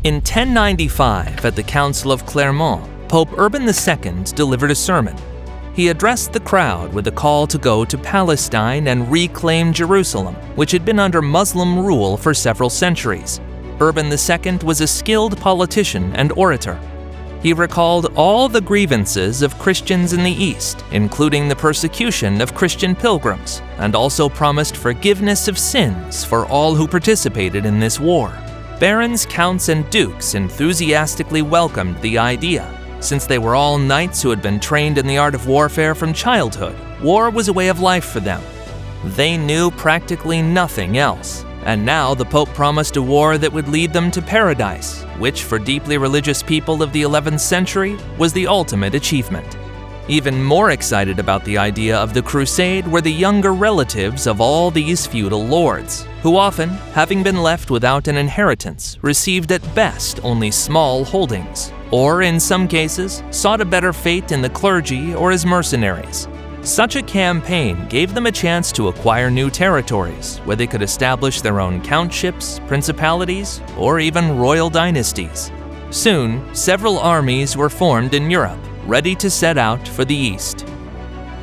In 1095, at the Council of Clermont, Pope Urban II delivered a sermon. He addressed the crowd with a call to go to Palestine and reclaim Jerusalem, which had been under Muslim rule for several centuries. Urban II was a skilled politician and orator. He recalled all the grievances of Christians in the East, including the persecution of Christian pilgrims, and also promised forgiveness of sins for all who participated in this war. Barons, counts, and dukes enthusiastically welcomed the idea. Since they were all knights who had been trained in the art of warfare from childhood, war was a way of life for them. They knew practically nothing else, and now the Pope promised a war that would lead them to paradise, which for deeply religious people of the 11th century was the ultimate achievement. Even more excited about the idea of the crusade were the younger relatives of all these feudal lords, who often, having been left without an inheritance, received at best only small holdings, or in some cases, sought a better fate in the clergy or as mercenaries. Such a campaign gave them a chance to acquire new territories, where they could establish their own countships, principalities, or even royal dynasties. Soon, several armies were formed in Europe, ready to set out for the east.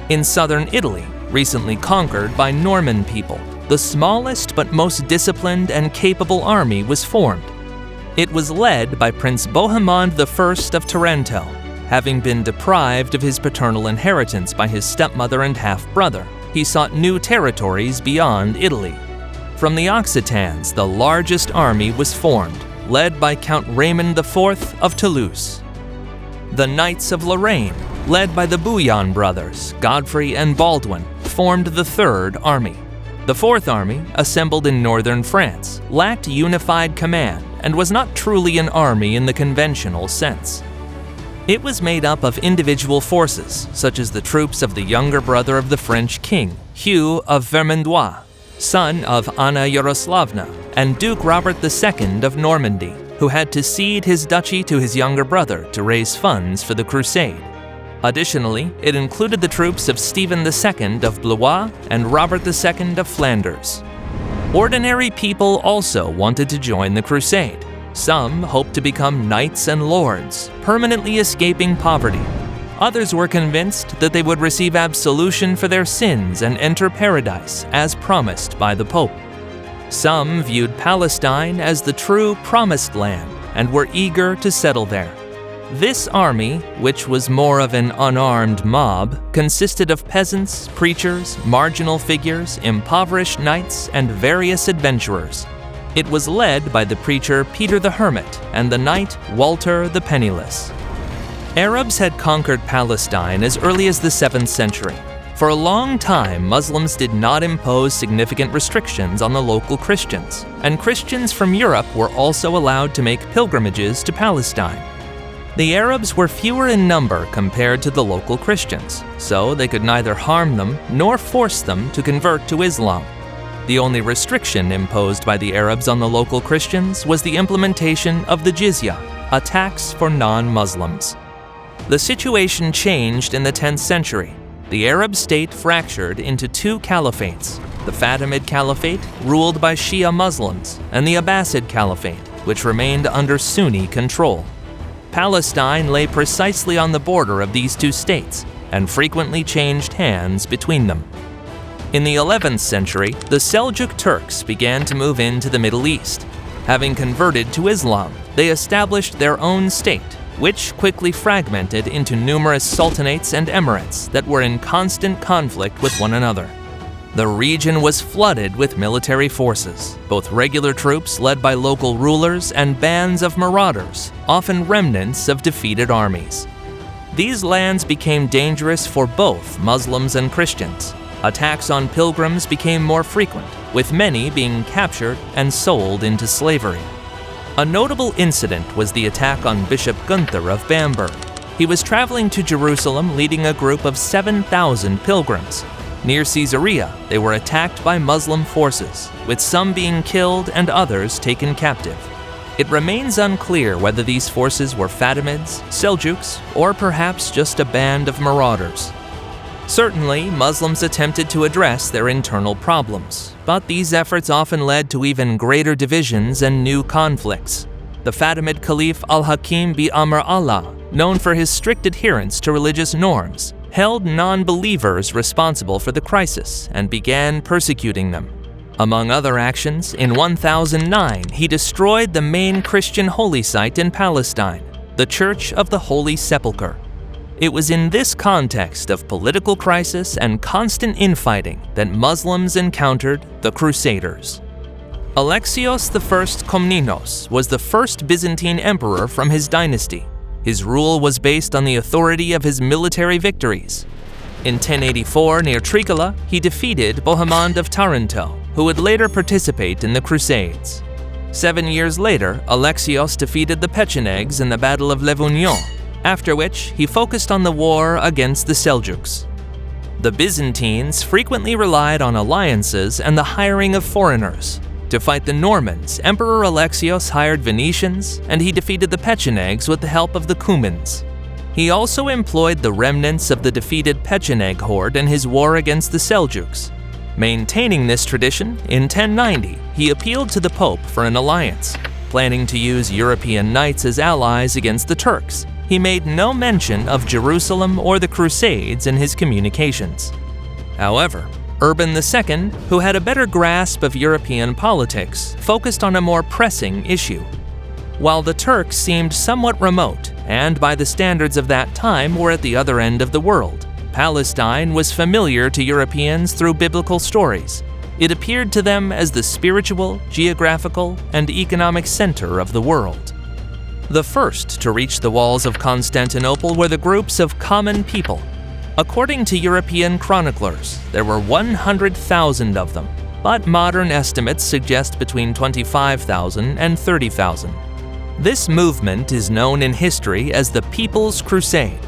In southern Italy, recently conquered by Norman people, the smallest but most disciplined and capable army was formed. It was led by Prince Bohemond I of Taranto, having been deprived of his paternal inheritance by his stepmother and half-brother. He sought new territories beyond Italy. From the Occitans, the largest army was formed, led by Count Raymond IV of Toulouse. The Knights of Lorraine, led by the Bouillon brothers, Godfrey and Baldwin, formed the Third Army. The Fourth Army, assembled in northern France, lacked unified command and was not truly an army in the conventional sense. It was made up of individual forces, such as the troops of the younger brother of the French king, Hugh of Vermandois, son of Anna Yaroslavna, and Duke Robert II of Normandy, who had to cede his duchy to his younger brother to raise funds for the crusade. Additionally, it included the troops of Stephen II of Blois and Robert II of Flanders. Ordinary people also wanted to join the crusade. Some hoped to become knights and lords, permanently escaping poverty. Others were convinced that they would receive absolution for their sins and enter paradise, as promised by the Pope. Some viewed Palestine as the true promised land and were eager to settle there. This army, which was more of an unarmed mob, consisted of peasants, preachers, marginal figures, impoverished knights, and various adventurers. It was led by the preacher Peter the Hermit and the knight Walter the Penniless. Arabs had conquered Palestine as early as the 7th century. For a long time, Muslims did not impose significant restrictions on the local Christians, and Christians from Europe were also allowed to make pilgrimages to Palestine. The Arabs were fewer in number compared to the local Christians, so they could neither harm them nor force them to convert to Islam. The only restriction imposed by the Arabs on the local Christians was the implementation of the jizya, a tax for non-Muslims. The situation changed in the 10th century. The Arab state fractured into two caliphates, the Fatimid Caliphate, ruled by Shia Muslims, and the Abbasid Caliphate, which remained under Sunni control. Palestine lay precisely on the border of these two states, and frequently changed hands between them. In the 11th century, the Seljuk Turks began to move into the Middle East. Having converted to Islam, they established their own state, which quickly fragmented into numerous sultanates and emirates that were in constant conflict with one another. The region was flooded with military forces, both regular troops led by local rulers and bands of marauders, often remnants of defeated armies. These lands became dangerous for both Muslims and Christians. Attacks on pilgrims became more frequent, with many being captured and sold into slavery. A notable incident was the attack on Bishop Gunther of Bamberg. He was traveling to Jerusalem leading a group of 7,000 pilgrims. Near Caesarea, they were attacked by Muslim forces, with some being killed and others taken captive. It remains unclear whether these forces were Fatimids, Seljuks, or perhaps just a band of marauders. Certainly, Muslims attempted to address their internal problems, but these efforts often led to even greater divisions and new conflicts. the Fatimid Caliph al-Hakim bi Amr Allah, known for his strict adherence to religious norms, held non-believers responsible for the crisis and began persecuting them. Among other actions, in 1009 he destroyed the main Christian holy site in Palestine, the Church of the Holy Sepulchre. It was in this context of political crisis and constant infighting that Muslims encountered the Crusaders. Alexios I Komnenos was the first Byzantine emperor from his dynasty. His rule was based on the authority of his military victories. In 1084, near Trikala, he defeated Bohemond of Taranto, who would later participate in the Crusades. 7 years later, Alexios defeated the Pechenegs in the Battle of Levunion, after which he focused on the war against the Seljuks. The Byzantines frequently relied on alliances and the hiring of foreigners. To fight the Normans, Emperor Alexios hired Venetians, and he defeated the Pechenegs with the help of the Cumans. He also employed the remnants of the defeated Pecheneg horde in his war against the Seljuks. Maintaining this tradition, in 1090, he appealed to the Pope for an alliance. Planning to use European knights as allies against the Turks, he made no mention of Jerusalem or the Crusades in his communications. However, Urban II, who had a better grasp of European politics, focused on a more pressing issue. While the Turks seemed somewhat remote, and by the standards of that time were at the other end of the world, Palestine was familiar to Europeans through biblical stories. It appeared to them as the spiritual, geographical, and economic center of the world. The first to reach the walls of Constantinople were the groups of common people. According to European chroniclers, there were 100,000 of them, but modern estimates suggest between 25,000 and 30,000. This movement is known in history as the People's Crusade.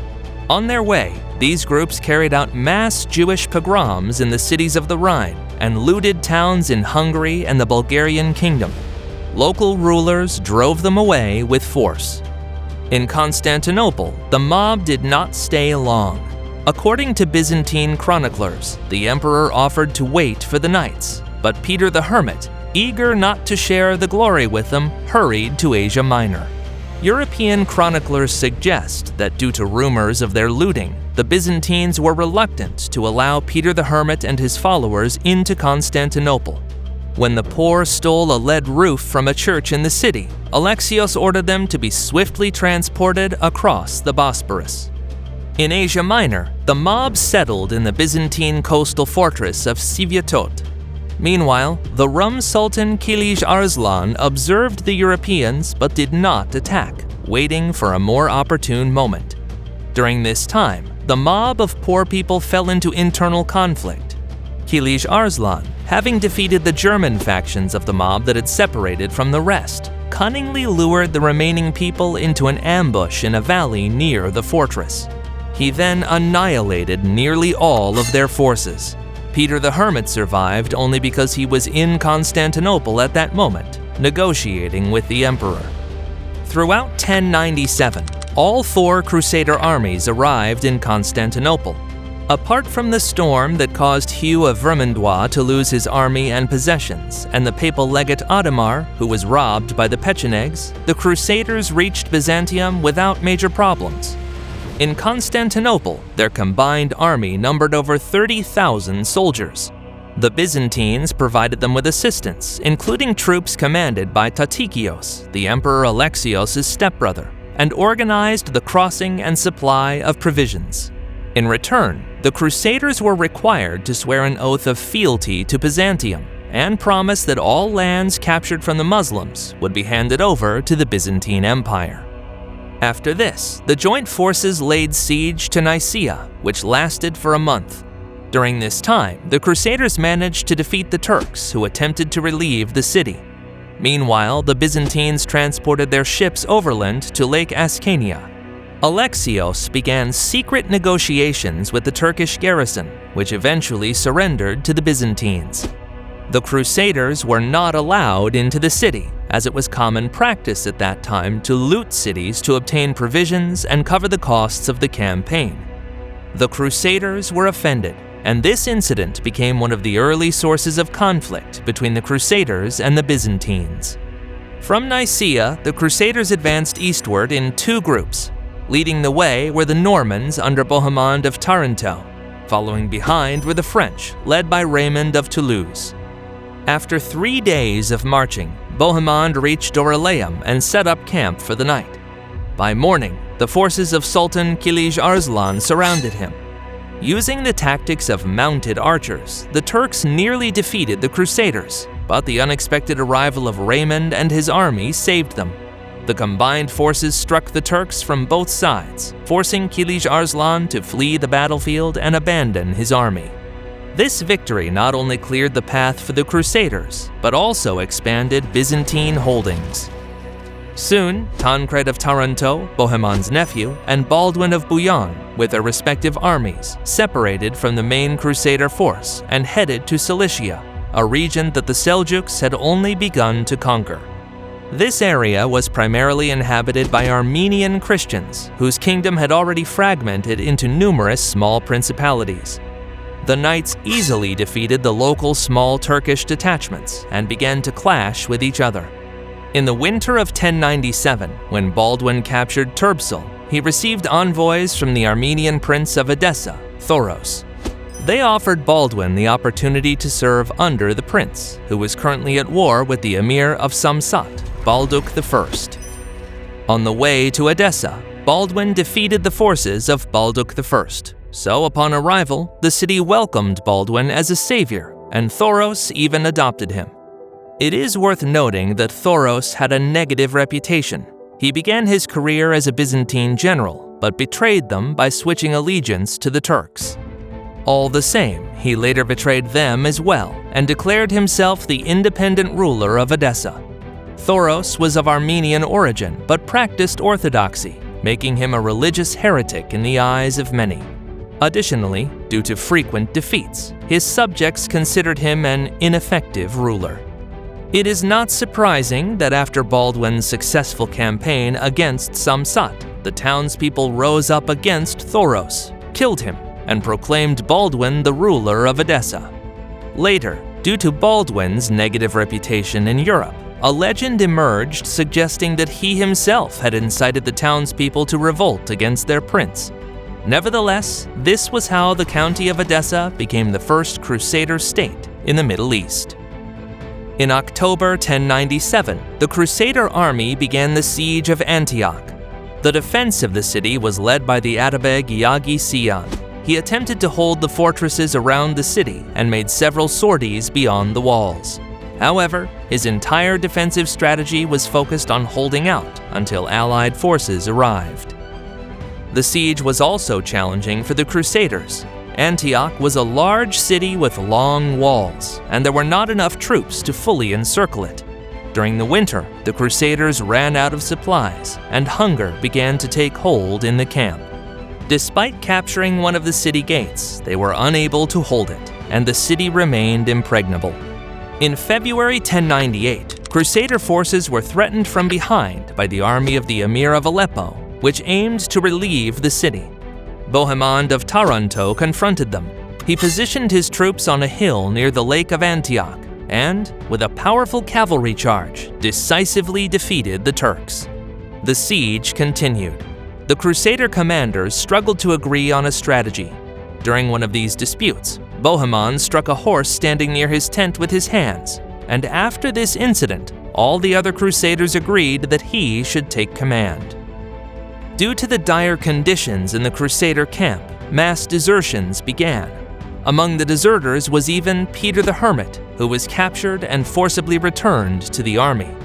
On their way, these groups carried out mass Jewish pogroms in the cities of the Rhine and looted towns in Hungary and the Bulgarian kingdom. Local rulers drove them away with force. In Constantinople, the mob did not stay long. According to Byzantine chroniclers, the emperor offered to wait for the knights, but Peter the Hermit, eager not to share the glory with them, hurried to Asia Minor. European chroniclers suggest that due to rumors of their looting, the Byzantines were reluctant to allow Peter the Hermit and his followers into Constantinople. When the poor stole a lead roof from a church in the city, Alexios ordered them to be swiftly transported across the Bosporus. In Asia Minor, the mob settled in the Byzantine coastal fortress of Svyatot. Meanwhile, the Rum Sultan Kilij Arslan observed the Europeans but did not attack, waiting for a more opportune moment. During this time, the mob of poor people fell into internal conflict. Kilij Arslan, having defeated the German factions of the mob that had separated from the rest, cunningly lured the remaining people into an ambush in a valley near the fortress. He then annihilated nearly all of their forces. Peter the Hermit survived only because he was in Constantinople at that moment, negotiating with the emperor. Throughout 1097, all 4 Crusader armies arrived in Constantinople. Apart from the storm that caused Hugh of Vermandois to lose his army and possessions, and the papal legate Adhemar, who was robbed by the Pechenegs, the Crusaders reached Byzantium without major problems. In Constantinople, their combined army numbered over 30,000 soldiers. The Byzantines provided them with assistance, including troops commanded by Tatikios, the Emperor Alexios' stepbrother, and organized the crossing and supply of provisions. In return, the Crusaders were required to swear an oath of fealty to Byzantium and promise that all lands captured from the Muslims would be handed over to the Byzantine Empire. After this, the joint forces laid siege to Nicaea, which lasted for a month. During this time, the Crusaders managed to defeat the Turks, who attempted to relieve the city. Meanwhile, the Byzantines transported their ships overland to Lake Ascania. Alexios began secret negotiations with the Turkish garrison, which eventually surrendered to the Byzantines. The Crusaders were not allowed into the city, as it was common practice at that time to loot cities to obtain provisions and cover the costs of the campaign. The Crusaders were offended, and this incident became one of the early sources of conflict between the Crusaders and the Byzantines. From Nicaea, the Crusaders advanced eastward in two groups. Leading the way were the Normans under Bohemond of Taranto. Following behind were the French, led by Raymond of Toulouse. After 3 days of marching, Bohemond reached Dorylaeum and set up camp for the night. By morning, the forces of Sultan Kilij Arslan surrounded him. Using the tactics of mounted archers, the Turks nearly defeated the Crusaders, but the unexpected arrival of Raymond and his army saved them. The combined forces struck the Turks from both sides, forcing Kilij Arslan to flee the battlefield and abandon his army. This victory not only cleared the path for the Crusaders, but also expanded Byzantine holdings. Soon, Tancred of Taranto, Bohemond's nephew, and Baldwin of Bouillon, with their respective armies, separated from the main Crusader force and headed to Cilicia, a region that the Seljuks had only begun to conquer. This area was primarily inhabited by Armenian Christians, whose kingdom had already fragmented into numerous small principalities. The knights easily defeated the local small Turkish detachments and began to clash with each other. In the winter of 1097, when Baldwin captured Turbsal, he received envoys from the Armenian prince of Edessa, Thoros. They offered Baldwin the opportunity to serve under the prince, who was currently at war with the emir of Samsat, Balduk I. On the way to Edessa, Baldwin defeated the forces of Balduk I. So upon arrival, the city welcomed Baldwin as a savior, and Thoros even adopted him. It is worth noting that Thoros had a negative reputation. He began his career as a Byzantine general, but betrayed them by switching allegiance to the Turks. All the same, he later betrayed them as well and declared himself the independent ruler of Edessa. Thoros was of Armenian origin but practiced orthodoxy, making him a religious heretic in the eyes of many. Additionally, due to frequent defeats, his subjects considered him an ineffective ruler. It is not surprising that after Baldwin's successful campaign against Samsat, the townspeople rose up against Thoros, killed him, and proclaimed Baldwin the ruler of Edessa. Later, due to Baldwin's negative reputation in Europe, a legend emerged suggesting that he himself had incited the townspeople to revolt against their prince. Nevertheless, this was how the county of Edessa became the first Crusader state in the Middle East. In October 1097, the Crusader army began the siege of Antioch. The defense of the city was led by the Atabeg Yagi Siyan. He attempted to hold the fortresses around the city and made several sorties beyond the walls. However, his entire defensive strategy was focused on holding out until Allied forces arrived. The siege was also challenging for the Crusaders. Antioch was a large city with long walls, and there were not enough troops to fully encircle it. During the winter, the Crusaders ran out of supplies, and hunger began to take hold in the camp. Despite capturing one of the city gates, they were unable to hold it, and the city remained impregnable. In February 1098, Crusader forces were threatened from behind by the army of the Emir of Aleppo, which aimed to relieve the city. Bohemond of Taranto confronted them. He positioned his troops on a hill near the Lake of Antioch and, with a powerful cavalry charge, decisively defeated the Turks. The siege continued. The Crusader commanders struggled to agree on a strategy. During one of these disputes, Bohemond struck a horse standing near his tent with his hands, and after this incident, all the other Crusaders agreed that he should take command. Due to the dire conditions in the Crusader camp, mass desertions began. Among the deserters was even Peter the Hermit, who was captured and forcibly returned to the army.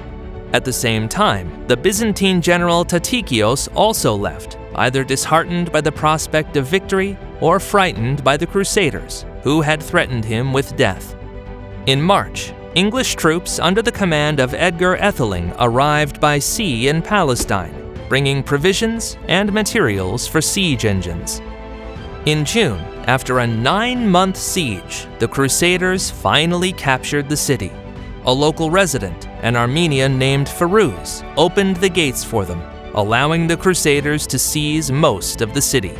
At the same time, the Byzantine general Tatikios also left, either disheartened by the prospect of victory or frightened by the Crusaders, who had threatened him with death. In March, English troops under the command of Edgar Etheling arrived by sea in Palestine, bringing provisions and materials for siege engines. In June, after a 9-month siege, the Crusaders finally captured the city. A local resident, an Armenian named Firuz, opened the gates for them, allowing the Crusaders to seize most of the city.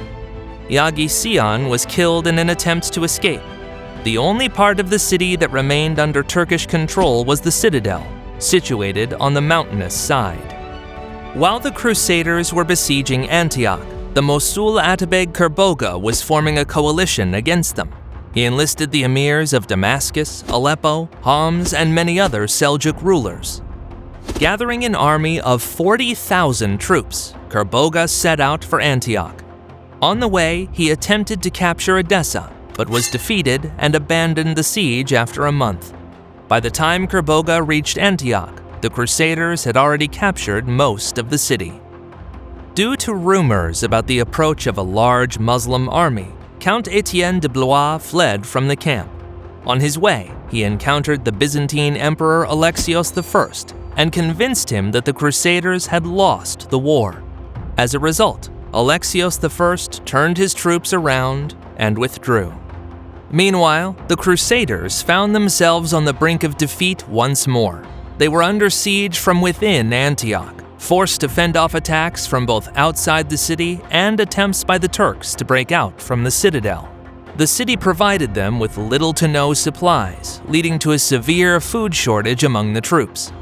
Yagi Siyan was killed in an attempt to escape. The only part of the city that remained under Turkish control was the citadel, situated on the mountainous side. While the Crusaders were besieging Antioch, the Mosul Atabeg Kerboga was forming a coalition against them. He enlisted the emirs of Damascus, Aleppo, Homs, and many other Seljuk rulers. Gathering an army of 40,000 troops, Kerboga set out for Antioch. On the way, he attempted to capture Edessa, but was defeated and abandoned the siege after a month. By the time Kerboga reached Antioch, the Crusaders had already captured most of the city. Due to rumors about the approach of a large Muslim army, Count Etienne de Blois fled from the camp. On his way, he encountered the Byzantine Emperor Alexios I and convinced him that the Crusaders had lost the war. As a result, Alexios I turned his troops around and withdrew. Meanwhile, the Crusaders found themselves on the brink of defeat once more. They were under siege from within Antioch, forced to fend off attacks from both outside the city and attempts by the Turks to break out from the citadel. The city provided them with little to no supplies, leading to a severe food shortage among the troops.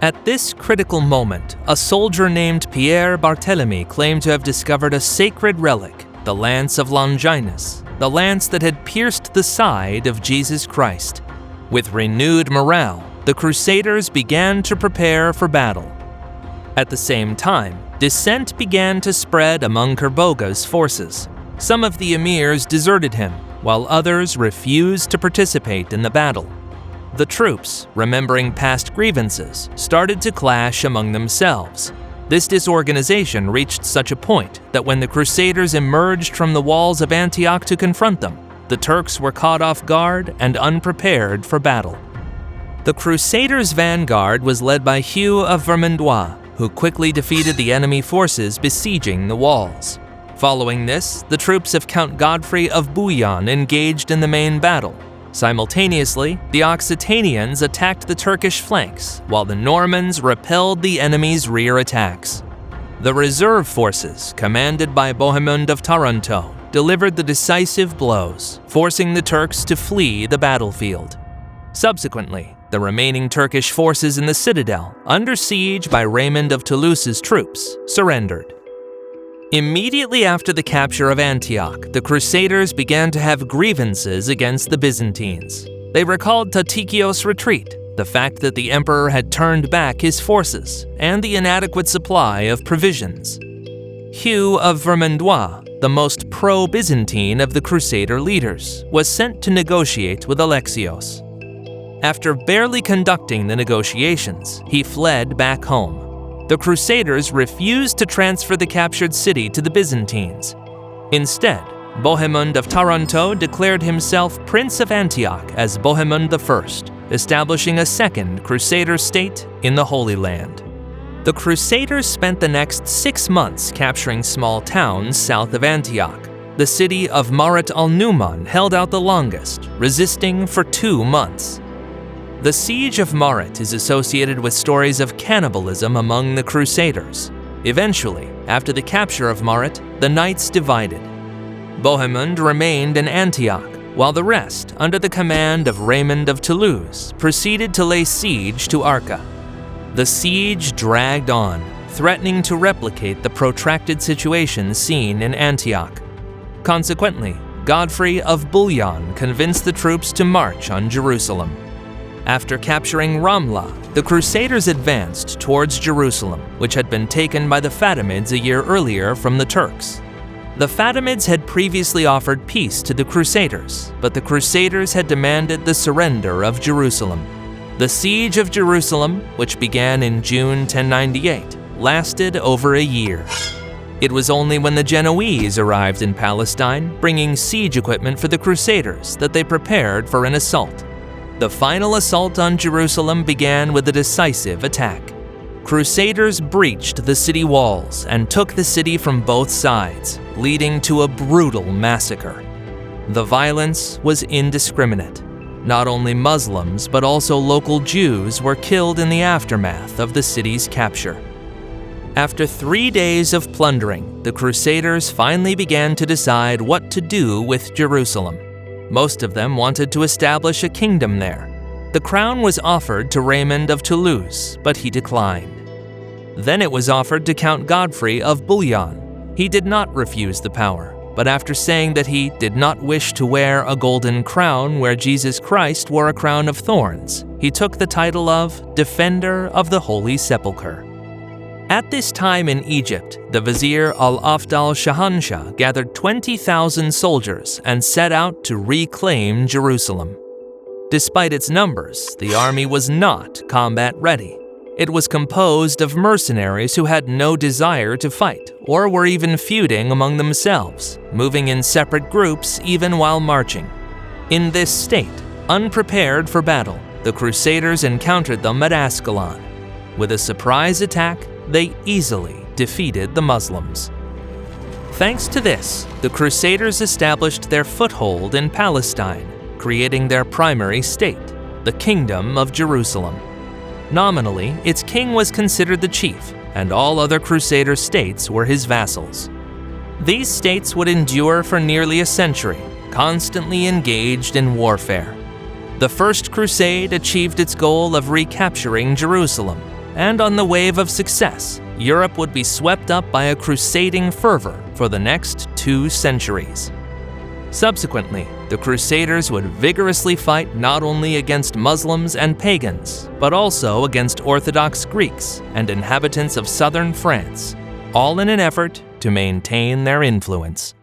At this critical moment, a soldier named Pierre Barthélemy claimed to have discovered a sacred relic, the lance of Longinus, the lance that had pierced the side of Jesus Christ. With renewed morale, the Crusaders began to prepare for battle. At the same time, dissent began to spread among Kerboga's forces. Some of the emirs deserted him, while others refused to participate in the battle. The troops, remembering past grievances, started to clash among themselves. This disorganization reached such a point that when the Crusaders emerged from the walls of Antioch to confront them, the Turks were caught off guard and unprepared for battle. The Crusaders' vanguard was led by Hugh of Vermandois, who quickly defeated the enemy forces besieging the walls. Following this, the troops of Count Godfrey of Bouillon engaged in the main battle. Simultaneously, the Occitanians attacked the Turkish flanks, while the Normans repelled the enemy's rear attacks. The reserve forces, commanded by Bohemund of Taranto, delivered the decisive blows, forcing the Turks to flee the battlefield. Subsequently, the remaining Turkish forces in the citadel, under siege by Raymond of Toulouse's troops, surrendered. Immediately after the capture of Antioch, the Crusaders began to have grievances against the Byzantines. They recalled Tatikios' retreat, the fact that the emperor had turned back his forces, and the inadequate supply of provisions. Hugh of Vermandois, the most pro-Byzantine of the Crusader leaders, was sent to negotiate with Alexios. After barely conducting the negotiations, he fled back home. The Crusaders refused to transfer the captured city to the Byzantines. Instead, Bohemund of Taranto declared himself Prince of Antioch as Bohemund I, establishing a second Crusader state in the Holy Land. The Crusaders spent the next 6 months capturing small towns south of Antioch. The city of Marat al-Numan held out the longest, resisting for 2 months. The siege of Marat is associated with stories of cannibalism among the Crusaders. Eventually, after the capture of Marat, the knights divided. Bohemund remained in Antioch, while the rest, under the command of Raymond of Toulouse, proceeded to lay siege to Arca. The siege dragged on, threatening to replicate the protracted situation seen in Antioch. Consequently, Godfrey of Bouillon convinced the troops to march on Jerusalem. After capturing Ramla, the Crusaders advanced towards Jerusalem, which had been taken by the Fatimids a year earlier from the Turks. The Fatimids had previously offered peace to the Crusaders, but the Crusaders had demanded the surrender of Jerusalem. The siege of Jerusalem, which began in June 1098, lasted over a year. It was only when the Genoese arrived in Palestine, bringing siege equipment for the Crusaders, that they prepared for an assault. The final assault on Jerusalem began with a decisive attack. Crusaders breached the city walls and took the city from both sides, leading to a brutal massacre. The violence was indiscriminate. Not only Muslims, but also local Jews were killed in the aftermath of the city's capture. After 3 days of plundering, the Crusaders finally began to decide what to do with Jerusalem. Most of them wanted to establish a kingdom there. The crown was offered to Raymond of Toulouse, but he declined. Then it was offered to Count Godfrey of Bouillon. He did not refuse the power, but after saying that he did not wish to wear a golden crown where Jesus Christ wore a crown of thorns, he took the title of Defender of the Holy Sepulchre. At this time in Egypt, the Vizier al-Afdal Shahanshah gathered 20,000 soldiers and set out to reclaim Jerusalem. Despite its numbers, the army was not combat ready. It was composed of mercenaries who had no desire to fight or were even feuding among themselves, moving in separate groups even while marching. In this state, unprepared for battle, the Crusaders encountered them at Ascalon. With a surprise attack, they easily defeated the Muslims. Thanks to this, the Crusaders established their foothold in Palestine, creating their primary state, the Kingdom of Jerusalem. Nominally, its king was considered the chief, and all other Crusader states were his vassals. These states would endure for nearly a century, constantly engaged in warfare. The First Crusade achieved its goal of recapturing Jerusalem, and on the wave of success, Europe would be swept up by a crusading fervor for the next 2 centuries. Subsequently, the Crusaders would vigorously fight not only against Muslims and pagans, but also against Orthodox Greeks and inhabitants of southern France, all in an effort to maintain their influence.